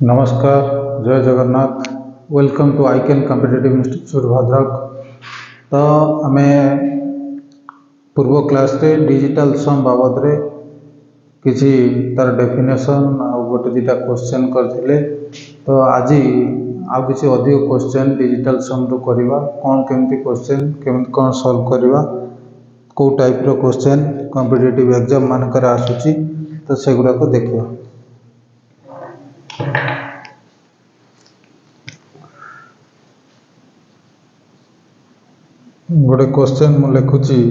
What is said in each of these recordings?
नमस्कार, जय Jagannath. Welcome to I can competitive institute Bhadrak. तो आम पूर्व क्लास रे डिजिटल सम बाबद रे किसी तार डेफिनेशन आ गोटे दुटा क्वेश्चन करथिले। तो आज आ किसी अधिक क्वेश्चन डिजिटल सम रो करबा, कौन केमती क्वेश्चन केमती कौन सॉल्व करबा, को टाइप रो क्वेश्चन कॉम्पिटिटिव एग्जाम मानकर आसुची, तो सेगुड़ा को देखिए। गोटे क्वेश्चन मु लिखुची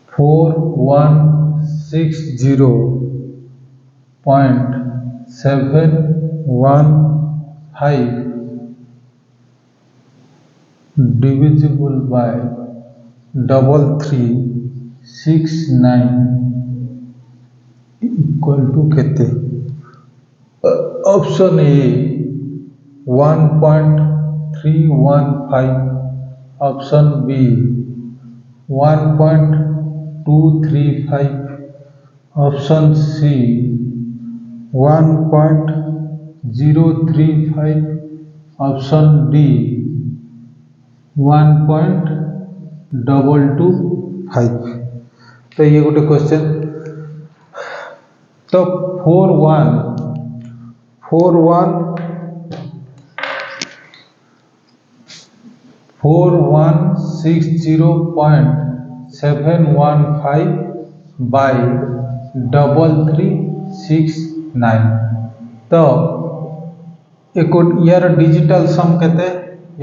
4160.715 divisible by 3369 equal to केते। Option A 1.315, option B 1.235, option C 1.035, option D 1.225। तो ये गोटे क्वेश्चन। तो 4160.715 by 3369। तो यार डिजिटल सम केते?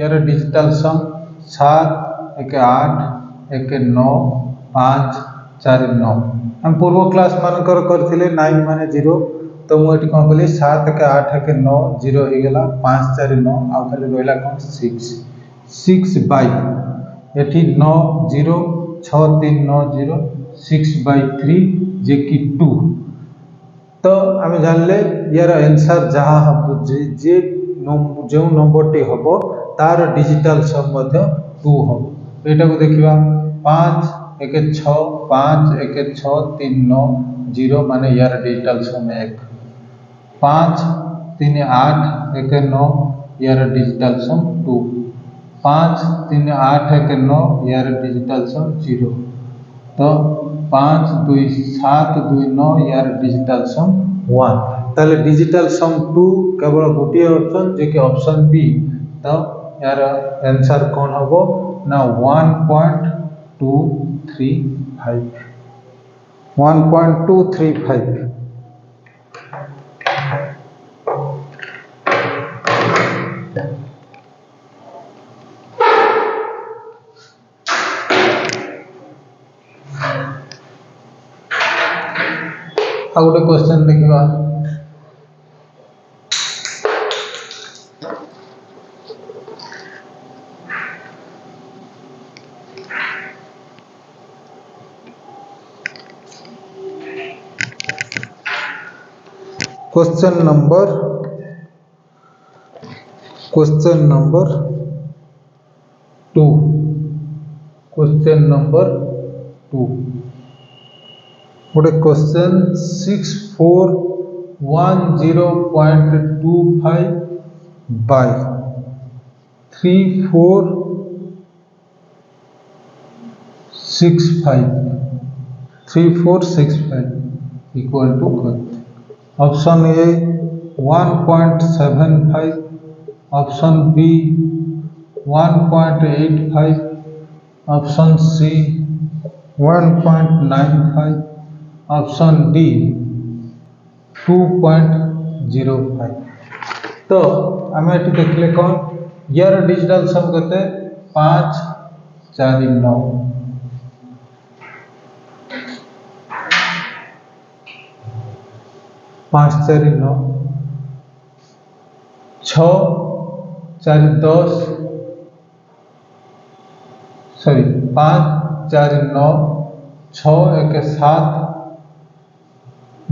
यार डिजिटल सम 7 1 8 1 9 5 4 9। हम पूर्व क्लास मानकर करथिले 9 माने 0। तो मुझे कौन कली 7 1 8 1 9 0 हो गला 5 4 9 आ खाली रहला कौन 6 बाय एठी 9 0 6 3 9 0 6 बाय 3 जे कि 2। तो आम जानले यार आंसर जहाँ हम जे जो नंबर टी हम तार डिजिटल सम 2 हम। एटा को देखिबा 5 1 6 5 1 6 3 9 0 माने यार डिजिटल सम 1। 5 3 8 1 9 यार डिजिटल सम 2। 5 3 8 1 9 यार डिजिटल सम 0। तो 5 2 7 2 9 यार डिजिटल सम 1। ताले डिजिटल सम 2 केवल गोटे ऑप्शन जे कि ऑप्शन बी। तो यार आंसर कौन होबो ना 1.235। 1.235। आ गोटे क्वेश्चन देखिबा। Question number 2। क्वेश्चन नंबर 2 गोटे question 6410.25 by 3465 equal to option A 1.75, option B 1.85, option C 1.95, option D 2.05। तो आम ये देखले कौन यार डिजिटल सम करते 5 4 9 5 4 9 6 4 10 सॉरी 5 4 9 6 1 7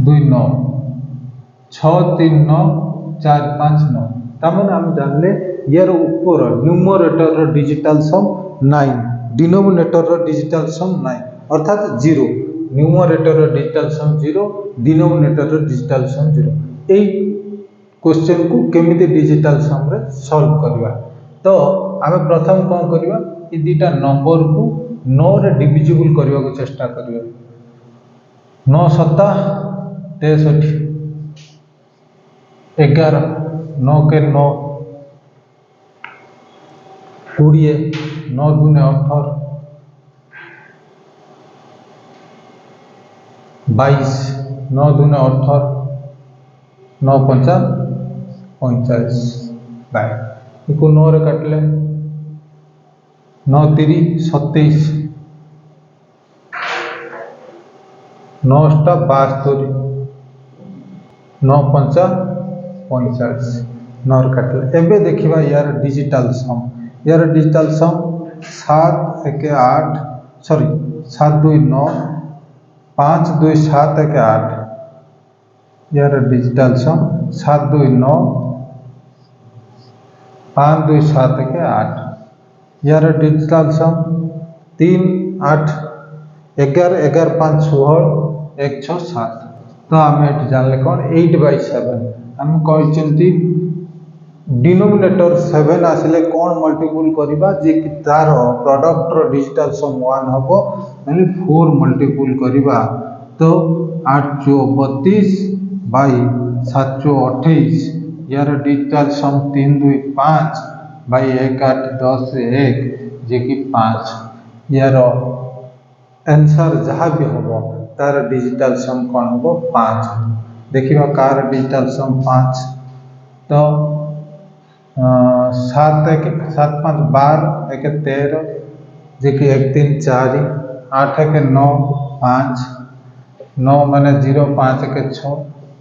2 9 6 3 9 4 5 9। तमन हम जानले यार ऊपर न्यूमरेटर डिजिटल सम 9, डिनोमिनेटर डिजिटल सम 9 अर्थात 0। न्यूमरेटर डिजिटल सम 0 डिनोमिनेटर डिजिटल सम 0 यही क्वेश्चन को केमिति डिजिटल सम रे सॉल्व करवा। तो आम प्रथम कौन करवा ये दुटा नंबर को 9 रे डिविजिबल करने को चेष्टा करवा। 9 सत्ता 63 11 9 के 9 20 9 दूने 18 22 9 दूने 18 9 पंचा 45 को 9 रे काटले 9 3 27 9 72 9 पंचा 45 9 रे काटले। एबे देखिबा यार डिजिटल सम 7 1 8 सॉरी 7 2 9 5 2 7 1 8 यार डिजिटल सम 7 2 9 5 2 7 1 8 यार डिजिटल सम 3 8 11 11 5 16 1 6 7। तो आम ये जानले कौन 8/7 आम कहते डिनोमिनेटर 7 आसिले कौन मल्टीपल करवा जे कि तार प्रोडक्ट रो डिजिटल सम 1 हबो मतलब 4 मल्टीपल करवा। तो 8 4 32 बाई 7 4 28 यार डिजिटल सम 3 2 5 बाई 1 8 10 1 जे कि 5 यार आंसर जहाँ भी हम तार डिजिटल सम कौन हम 5। देखिए कार डिजिटल सम 5 तो 7 1 7 5 12 1 13 जे कि 1 3 4 8 1 9 5 9 माने 0 5 1 6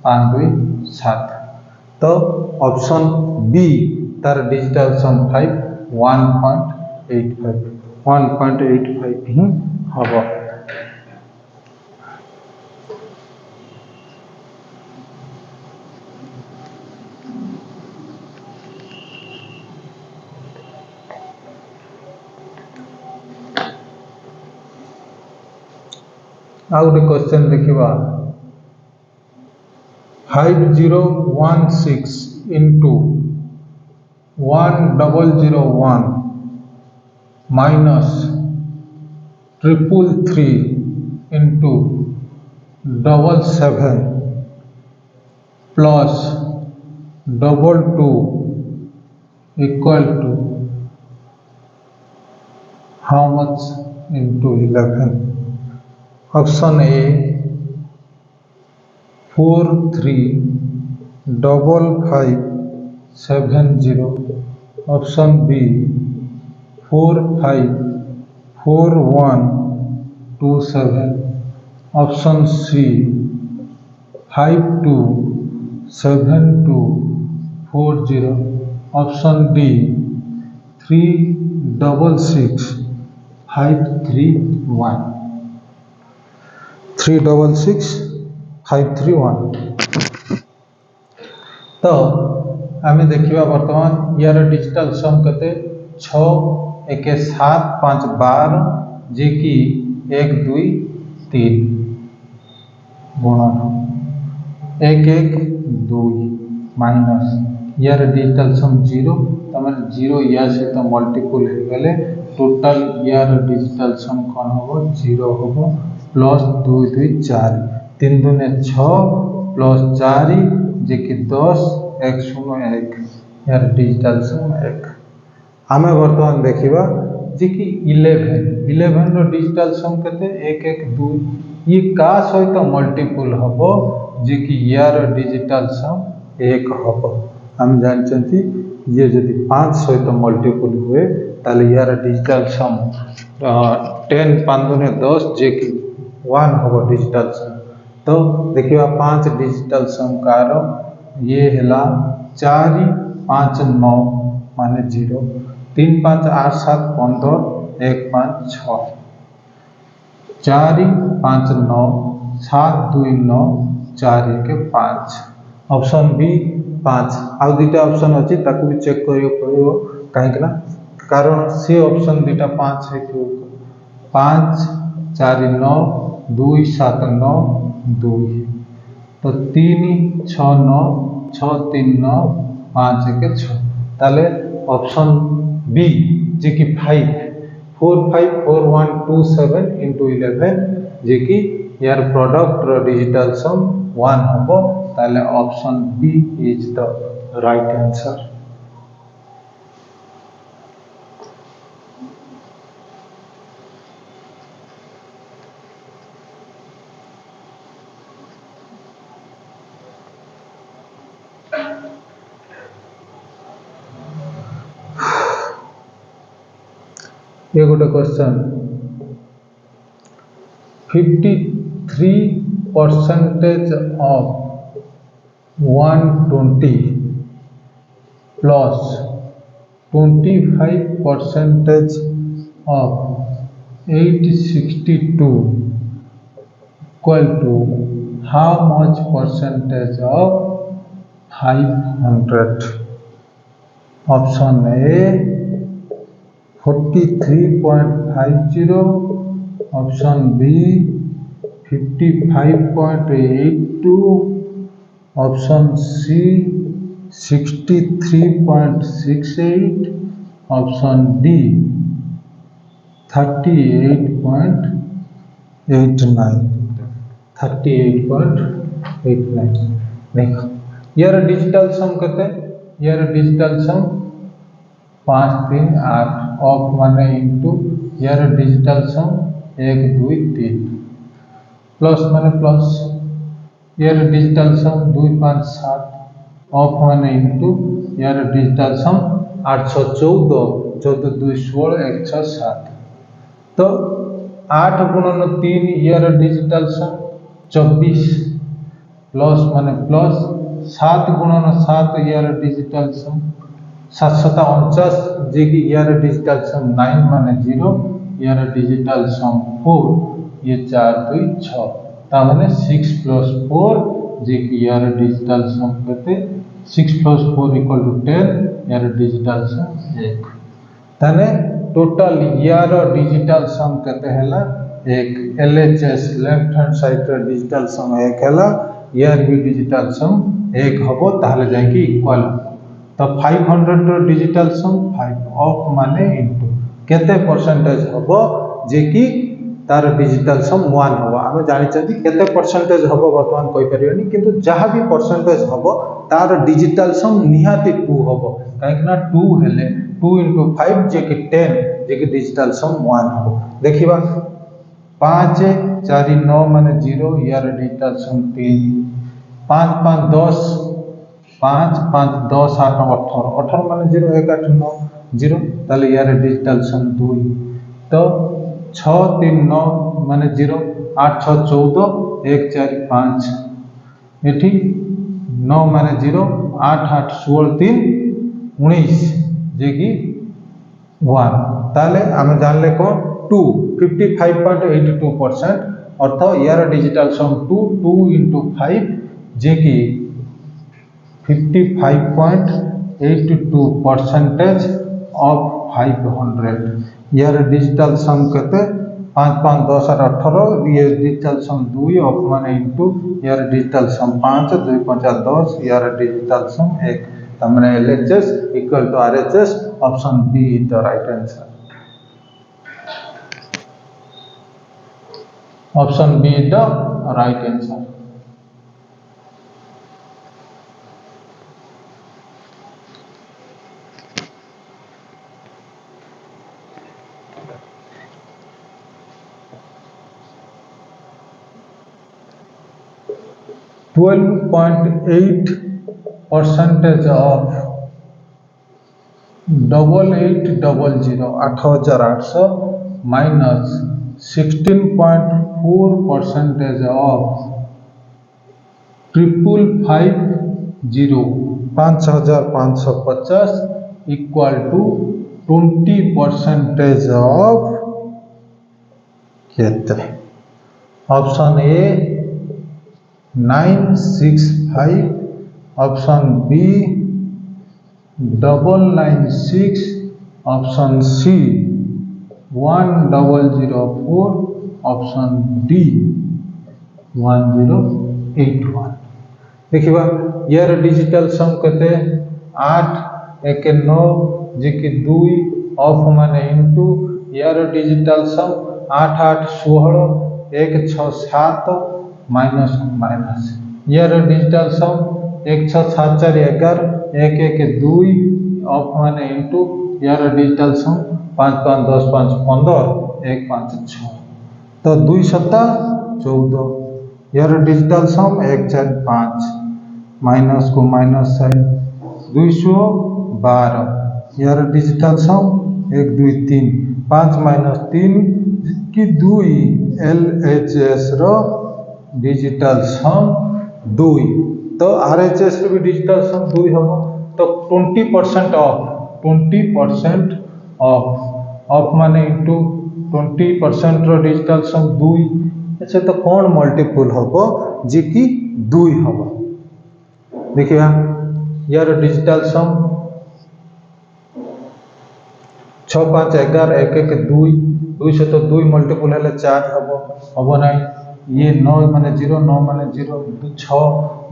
5 2 7। तो ऑप्शन बी तार डिजिटल सम 5 1.85 ही हम। आउ गोटे क्वेश्चन देखा 5016 into 1001 minus 333 into 77 plus 22 equal to how much into 11। Option A 435570, option B 454127, option C 527240, option D 366531 366531। तो आम देखा बर्तमान यार डिजिटल सम केते 6 1 7 5 12 जे कि 1 2 3 गुणन 1 1 2 माइनस यार डिजिटल सम 0 तमें 0 या सहित मल्टीपल हो गले टोटल यार डिजिटल सम कौन हम 0 हम प्लस 2 2 4 3 दूने 6 प्लस 4 जे कि 10 1 0 1 यार डिजिटल सम 1। आम बर्तमान देखा जे कि 11 रो डिजिटल सम केते 1 1 2 ये का सहित मल्टीपल हम जे कि यार डिजिटल सम 1 हम। हम जानते ये जदि 5 सहित मल्टीपल हुए ताले यार डिजिटल सम 10 5 दूने 10 जे कि 1 हम डिजिटल सम। तो देखिए 5 डिजिटल सम कार ये है 4 5 9 माने 0 3 5 8 7 15 1 5 6 4 5 9 7 2 9 4 1 5। ऑप्शन बी 5 आउ दुटा ऑप्शन अच्छी ताकू भी चेक करियो पड़ो कहीं कारण सी ऑप्शन दुटा 5 है 5 4 9 2 7 9 2 तो 3 6 9 6 3 9 5 1 6 ताले ऑप्शन बी जे कि 5 4 5 4 1 2 7 into 11 जे कि यार प्रोडक्ट डिजिटल सम 1 होबो ताले option B is the right answer. ये गोटे question 53% of 120 plus 25% of 862 equal to how much percentage of 500? Option A 43.50, option B 55.82, option C 63.68, option D 38.89। देखो यार digital sum कहते यार डिजिटल सम 5 3 8 ऑफ माने into यार डिजिटल सम 1 2 3 प्लस माने plus यार डिजिटल सम 2 5 7 ऑफ माने into यार डिजिटल सम 814 14 2 16 1 6 7 तो 8 गुणन 3 यार डिजिटल सम 24 प्लस माने प्लस 7 गुणन 7 यार डिजिटल सम 749 जे कि यार डिजिटल सम 9 माने 0 यार डिजिटल सम 4 ये 4 2 6 तामाने 6 plus 4 जे कि यार डिजिटल सम कहते 6 plus 4 equal to 10 यार डिजिटल सम 1 ताने टोटल यार डिजिटल सम कहते हैला एक LHS लेफ्ट हैंड साइड रे डिजिटल सम 1 हैला यार भी डिजिटल सम 1 हबो ताहले जाय कि इक्वल तो 500 डिजिटल सम 5 ऑफ माने इनटू केते परसेंटेज हबो जे कि तार डिजिटल सम 1 हबो हम जानि छथि केते परसेंटेज हबो वर्तमान कहि परियोनी किंतु जहां भी परसेंटेज हबो तार डिजिटल सम निहाती 2 हबो काहेकना 2 हेले 2 into 5 जे कि 10 जे कि डिजिटल सम 1 हबो देखिबा 5 4 9 माने 0 यार डिजिटल सम 3 5 5 10 5 5 10 8 18 18 माने 0 1 8 9 0 ताले यार डिजिटल सम 2 तो 6 3 9 माने 0 8 6 14 1 4 5 एठी 9 माने 0 8 8 16 3 19 जे कि 1 ताले आमे जानले को 2 55.82% अर्थ यार डिजिटल सम 2 2 into 5 जे कि 55.82% ऑफ 500 यार डिजिटल सम कहते 5 5 10 8 18 ये डिजिटल सम 2 ऑफ माने इंटू यार डिजिटल सम 5 2 5 10 यार डिजिटल सम 1 तमने LHS equal to RHS option B is the right answer. Option B is the right answer. %8 of 8800 8800 minus 16.4% of 5550 5550 equal to 20% of कहते option A 965 option B 996 option C 1004 option D 1081 देखिबा यार digital सम कते 8 1 9 जे कि 2 of माने into यार digital sum 8 8 16 1 6 7 minus minus यार digital sum 1 6 7 4 11 1 1 2 of माने into यार डिजिटल सम 5 5 10 5 15 1 5 6 तो 2 7 14 यार डिजिटल सम 1 4 5 माइनस को माइनस साइन 212 यार डिजिटल सम 1 2 3 5 माइनस 3 कि 2 LHS रो डिजिटल सम 2 तो RHS रो भी डिजिटल सम 2 हम तो 20% ऑफ माने इनटू 20% रो डिजिटल सम 2 अच्छा तो कौन मल्टीपल होबो जे कि 2 होबो देखिए यार डिजिटल सम 6 5 11 1 1 2 2 से तो 2 मल्टीपल है 4 हम ना ये 9 माने 0 9 माने 0 6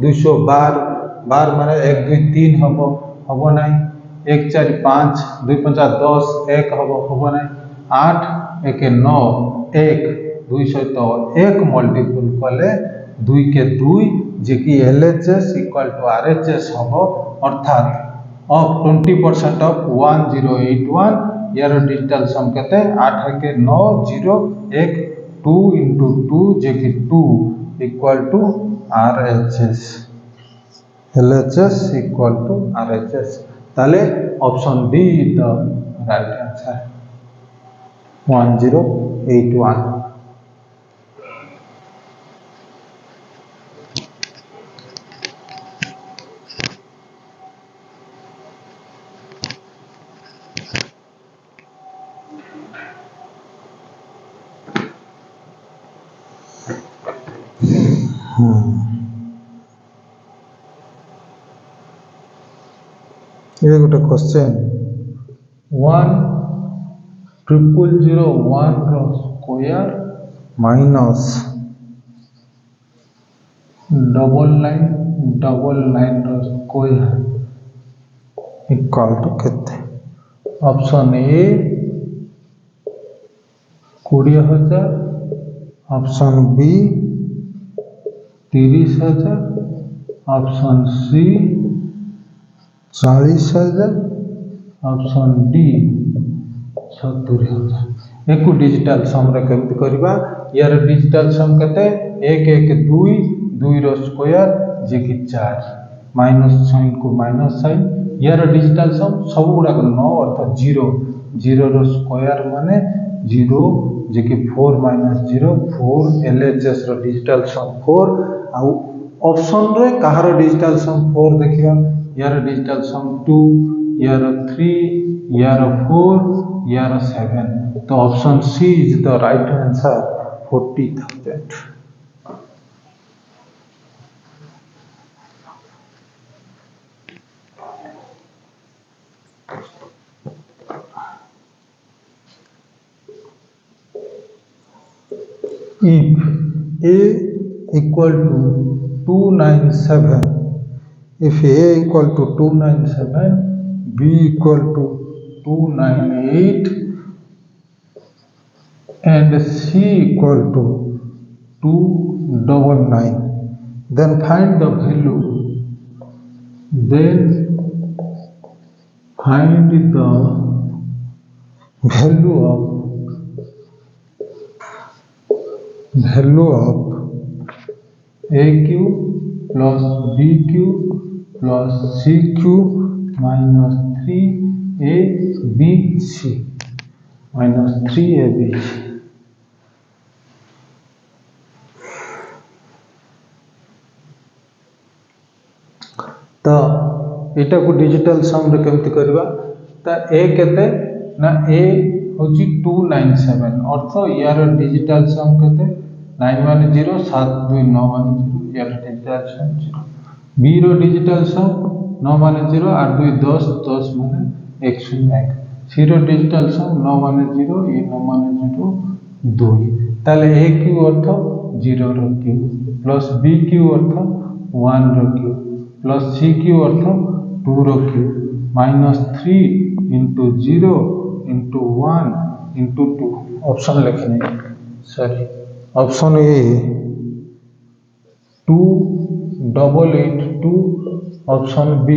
212 12 माने 1 2 3 हम ना 1 4 5 2 5 10 1 हम ना 8 1 9 1 2 से तो 1 मल्टीपल कले 2 के 2 जे कि LHS इक्वल टू RHS हम अर्थात ऑफ 20% ऑफ 1081 यार डिजिटल सम कहते 8 के 9 0 1 2 इंटू 2 जे कि 2 equal to RHS LHS equal to RHS ताले option D the right answer 1081 ये गोटे क्वेश्चन 10001 रो स्क्वायर माइनस डबल नाइन रो स्क्वायर इक्वल टू केते option A 20,000 option B 30,000 option C 40,000 option D 70,000 एक डिजिटल सम रे केमति करबा यार डिजिटल सम कते 1 1 2 2 रो स्क्वायर जे कि 4 माइनस साइन को माइनस साइन यार डिजिटल सम सब गुडा 9 अर्थात 0 0 रो स्क्वायर माने 0 जे कि 4 माइनस 0 4 LHS रो डिजिटल सम 4 आ ऑप्शन रे कहार डिजिटल सम 4 देखिया यार डिजिटल सम 2 यार 3 यार 4 यार 7 तो option C is the right answer 40,000 if A equal to 297 if A equal to 297 B equal to 298 and C equal to 299 then find the value of AQ plus BQ plus CQ minus 3ABC minus 3ABC तो एटा को digital सम रे केमति करबा ता ए केते ना ए होची 297 अर्थ यार digital सम केते 9 माने 0 7 2 9 माने 0 यार डिजिटल सम 0 बी रो डिजिटल सम 9 माने 0 8 2 10 10 माने 101 सी रो डिजिटल सम 9 माने 0 ये 9 माने 0 2 ताले ए की अर्थ 0 रो क्यू प्लस बी क्यू अर्थ 1 रो क्यू प्लस सी क्यू अर्थ 2 रो cube minus 3 into 0 into 1 into 2 option लिखने sorry option A 2882 option B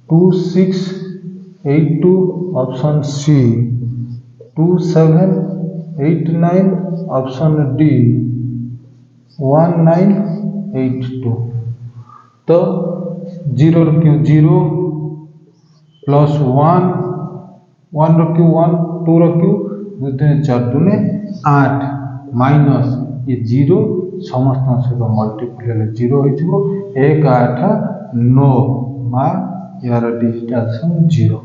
2682 option C 2789 option D 1982 तो 0 रो क्यू 0 प्लस 1 रो क्यू 1 2 रो क्यू 2 4 2 8 माइनस ये 0 समस्त सहित मल्टीपल 0 हो 1 8 9 मा यार डिजिटल सम 0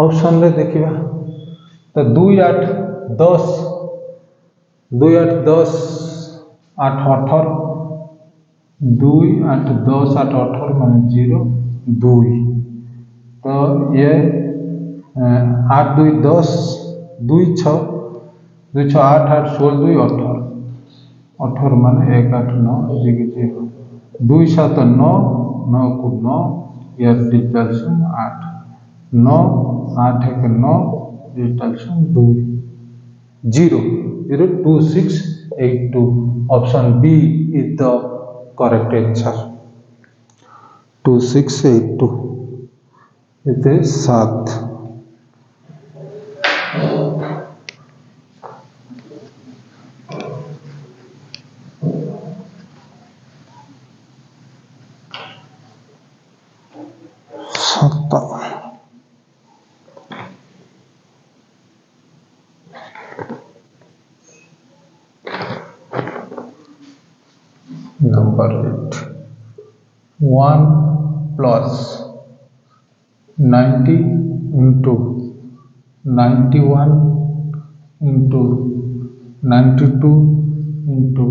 ऑप्शन रे देखिबा तो 2 8 10 2 8 10 8 18 2 8 10 8 18 माने 0 2 तो ये 8 2 10 2 6 2 6 8 8 16 2 18 18 माने 1 8 9 0 2 7 9 9 को 9 यार digital sum 8 9 8 1 9 digital sum 2 0 0 2 6 8 2 option B is the correct answer 2 6 8 2 it is 7 Number 8 1 plus 90 into 91 into 92 into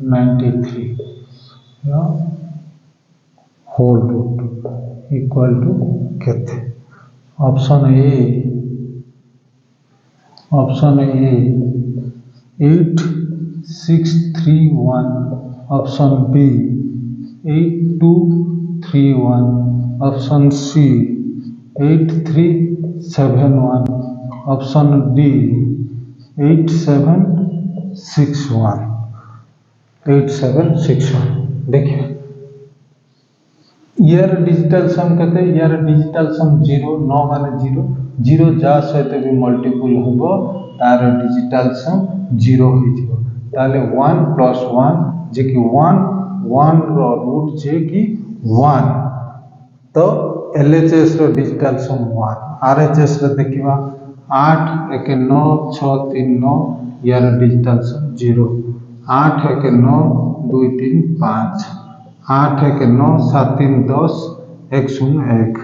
93 yeah, whole root equal to केते option A 8631 option B 8231 option C 8371 option D 8761 देखिए यार डिजिटल सम कहते यार digital सम 0 9 माने 0 0 जा सहित भी multiple होबो तार डिजिटल सम 0 हो जिवो ताले 1 प्लस 1 जे कि 1 1 रो रूट जे कि 1 तो एलएचएस रो डिजिटल सम 1 आरएचएस रो देखिबा 8 1 9 6 3 9 यार डिजिटल सम 0 8 1 9 2 3 5 8 1 9 7 3 10 1 0 1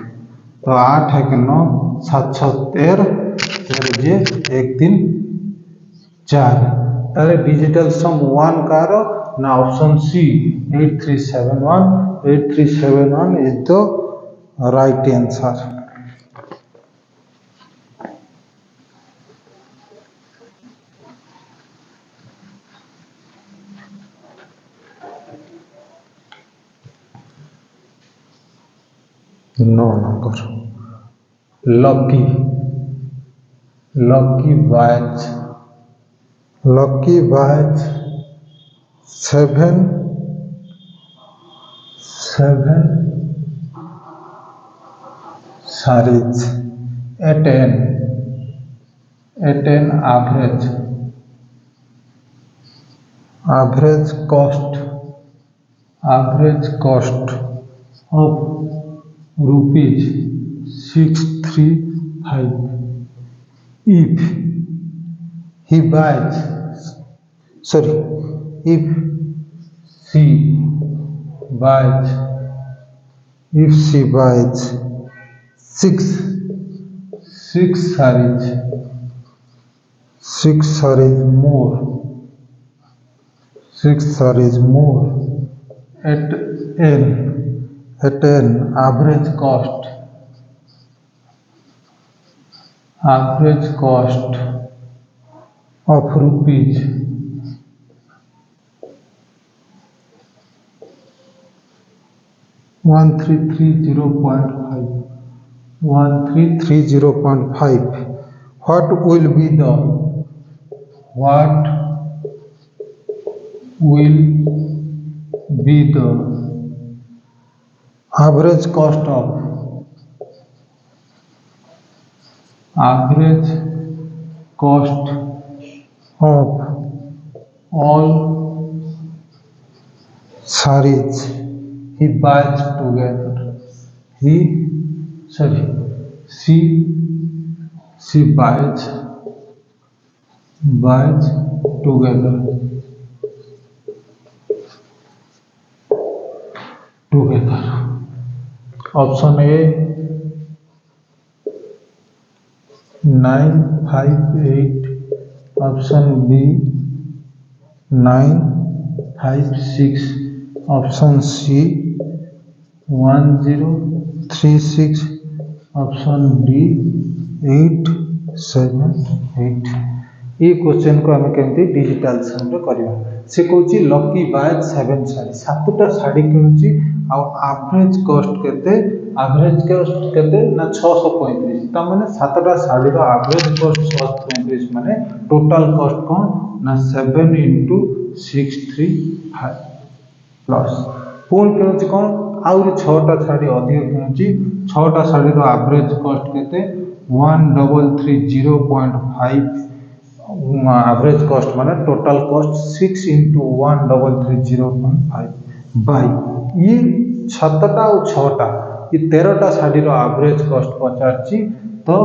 तो 8 1 9 7 6 13 13 1 3 4 ताले डिजिटल सम 1 कारो ना option C 8371 is the right answer No number. Lucky batch 7 sarees 10 average cost of rupees 635 if she buys 6 sarees more at an average cost of rupees 1330.5. 1330.5. What will be the average cost of all sarees he buys together? She buys together. Option A 958, option B 956, option C 1036, option D 878. ये question को आम केमती digital sum करवा से कौच लकी by 7 sari 7टा साड़ी किणुची आभरेज कॉस्ट केते ना 635 ता माने 7टा साड़ी रो एवरेज कॉस्ट 635 माने टोटल कॉस्ट कौन ना 7 into 635 प्लस पुणी किणुची कौन आउरी 6टा साड़ी अधिक किणुची 6टा साड़ी रो एवरेज कॉस्ट केते 1330.5 एवरेज कॉस्ट माने टोटल कॉस्ट 6 into 1330.5 बाय ये 7टा और 6टा ये 13टा साड़ी रो एवरेज कॉस्ट पचारची तो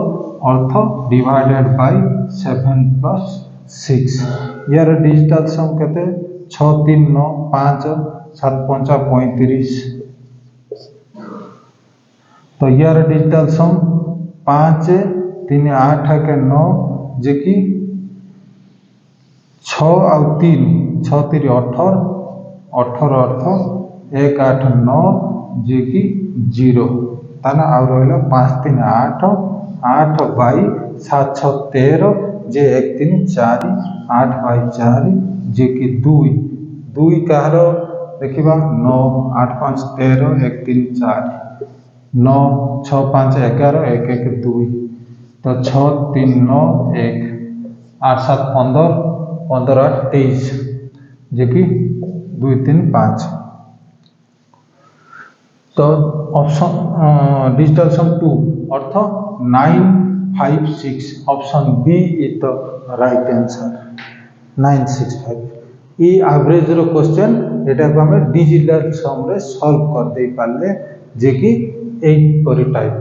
अर्थ डिवाइडेड बाय 7 plus 6 यार डिजिटल सम केते 6 3 9 5 7 5 35 तो यार डिजिटल सम 5 3 8 के 9 जे कि 6 और 3 6 3 18 18 अर्थ 1 8 9 जे कि 0 ताना आउ रहिला 5 3 8 8 बाई 7 6 13 जे 1 3 4 8 बाई 4 जे कि 2 2 कहार देखिबा 9 8 5 13 1 3 4 9 6 5 11 1 1 2 तो 6 3 9 1 8 7 15 15 8 23 जे कि 2 3 5 तो ऑप्शन डिजिटल सम 2 अर्थ 956 option B is the right answer 965 ये एवरेज रो क्वेश्चन एटा को हमें डिजिटल सम रे सॉल्व कर दे पाले जे कि 8 परि टाइप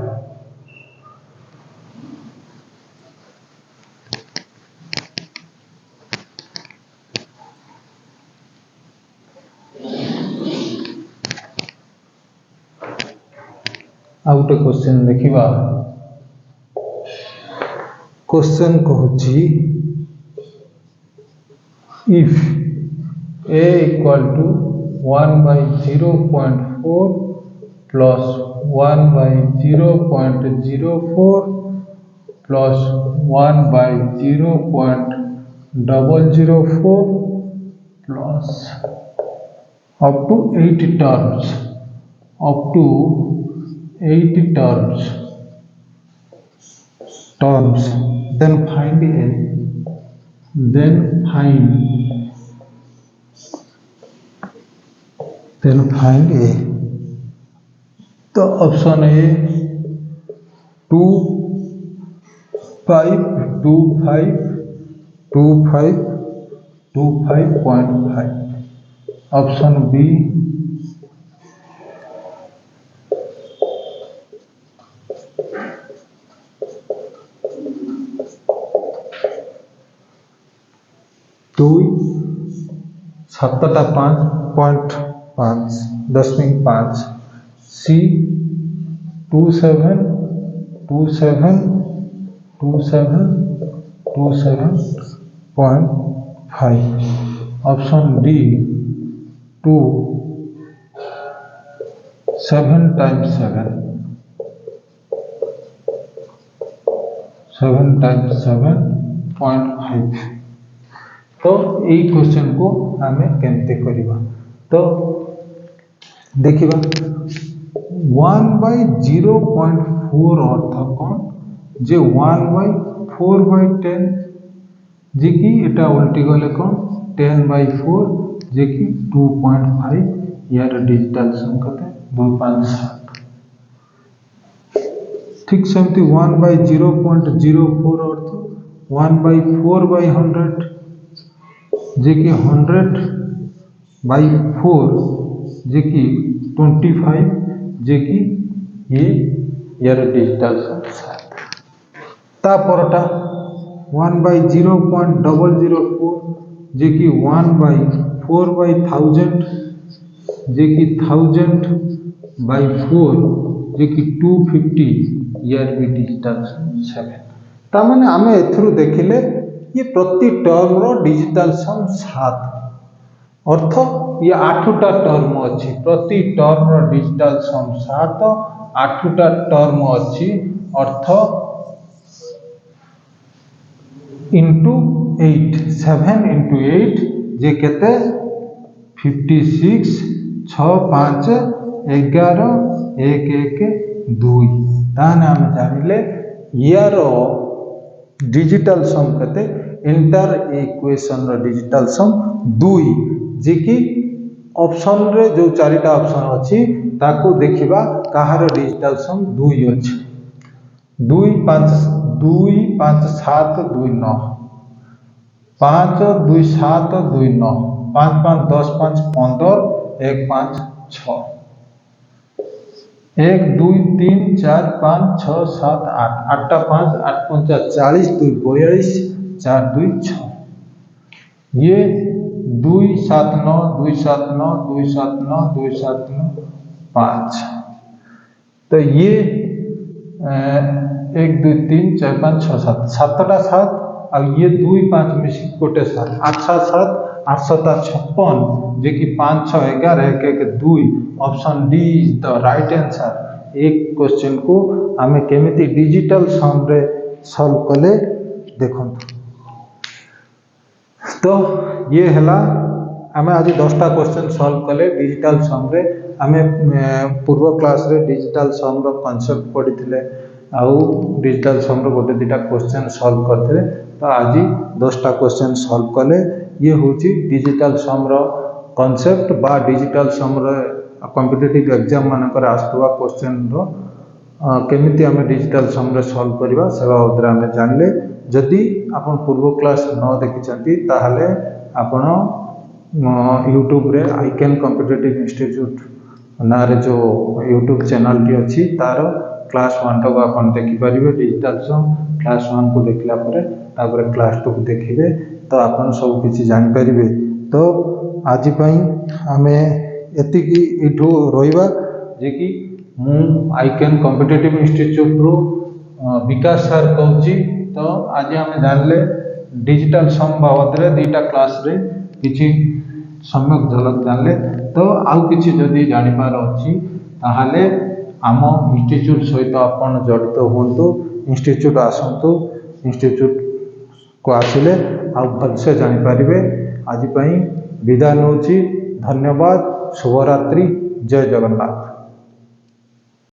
आउट क्वेश्चन देखिबा क्वेश्चन कहूची if a equal to 1 by 0.4 plus 1 by 0.04 plus 1 by 0.004 plus up to 8 terms then find a तो ऑप्शन ए 2 5 2 5 2 5 25.5 ऑप्शन बी 2 7टा 5.5 10.5 सी 27.5 ऑप्शन डी 2 7 times 7 7.5 तो यही क्वेश्चन को आमे केमते करिबा तो देखिबा 1/0.4 अर्थ कौन जे 1/4/10 जे कि एटा उल्टी गले कौन 10/4 जे कि 2.5 यार डिजिटल सम कते 257 ठीक सेमती 1/0.04 अर्थ 1/4/100 जे कि 100/4 जे कि 25 जे कि ये यार डिजिटल सम 7 ता परटा 1/0.004 जे कि 1/4/1000 जे कि 1000/4 जे कि 250 यार भी डिजिटल सम 7 ता माने आमे एथरु देखिले ये प्रति टर्म रो डिजिटल सम 7 अर्थ ये 8टा टर्म अच्छी प्रति टर्म रो डिजिटल सम 7 8टा टर्म अच्छी अर्थ इंटू 8 7 इंटू 8 जे केते 56 6 5 11 1 1 2 ताने हम जानिले यार डिजिटल सम केते इंटर इक्वेशन रो डिजिटल सम 2 जे कि ऑप्शन रे जो चारिटा ऑप्शन अछि ताको देखिबा काहार डिजिटल सम 2 अछि 2 5 2 5 7 2 9 5 2 7 2 9 5 5 10 5 15 1 5 6 1 2 3 4 5 6 7 8 8 5 8 5 40 2 42 4 2 6 ये 2 7 9 2 7 9 2 7 9 2 7 9 5 तो ये 1 2 3 4 5 6 7 7टा 7 और ये 2 5 मिसी गोटे 7 8 7 7 856 जे कि 5 6 11 1 1 2 option D is the right answer एक क्वेश्चन को आमे केमिति डिजिटल सम रे सॉल्व कले देखो तो ये हला आमे आज 10टा क्वेश्चन सॉल्व कले डिजिटल सम रे आमे पूर्व क्लास रे डिजिटल सम रो कांसेप्ट पढी थिले आउ डिजिटल सम रो गोटे दिटा क्वेश्चन सॉल्व करथिले तो आज 10टा क्वेश्चन सॉल्व कले ये होची डिजिटल सम रो कांसेप्ट बा डिजिटल सम रो कॉम्पिटिटिव एग्जाम मानकर आस्तुवा क्वेश्चन रो केमिति आमे डिजिटल सम रे सॉल्व करबा सेवा उद्रा आमे जानले जदि आपण पूर्व क्लास न देखि चंती ताहाले आपण यूट्यूब रे आईकैन कॉम्पिटिटिव इंस्टीट्यूट नारे जो यूट्यूब चैनल टी अछि तार क्लास 1 को आपण देखि परिबे डिजिटल सम क्लास 1 को देखला परे तापर क्लास 2 को देखिबे तो आपण सब किछि जानि परिबे तो आज पई हमें एतिकी इठो रोइबा जे कि मु आईकैन कॉम्पिटिटिव इंस्टीट्यूट रो विकास सर कहूची तो आज हमें जानले डिजिटल सम बाबद रे दुईटा क्लास रे किछि सम्यक झलक जानले तो आउ किछि जदि जानि पार अछि ताहाले आम इंस्टीट्यूट सहित आपण जड़ित होंतु इंस्टीट्यूट आसंतु इंस्टीट्यूट को आसिले आ भलसे जानि पारिबे आज पई विदाय नउची धन्यवाद शुभरात्रि जय जगन्नाथ।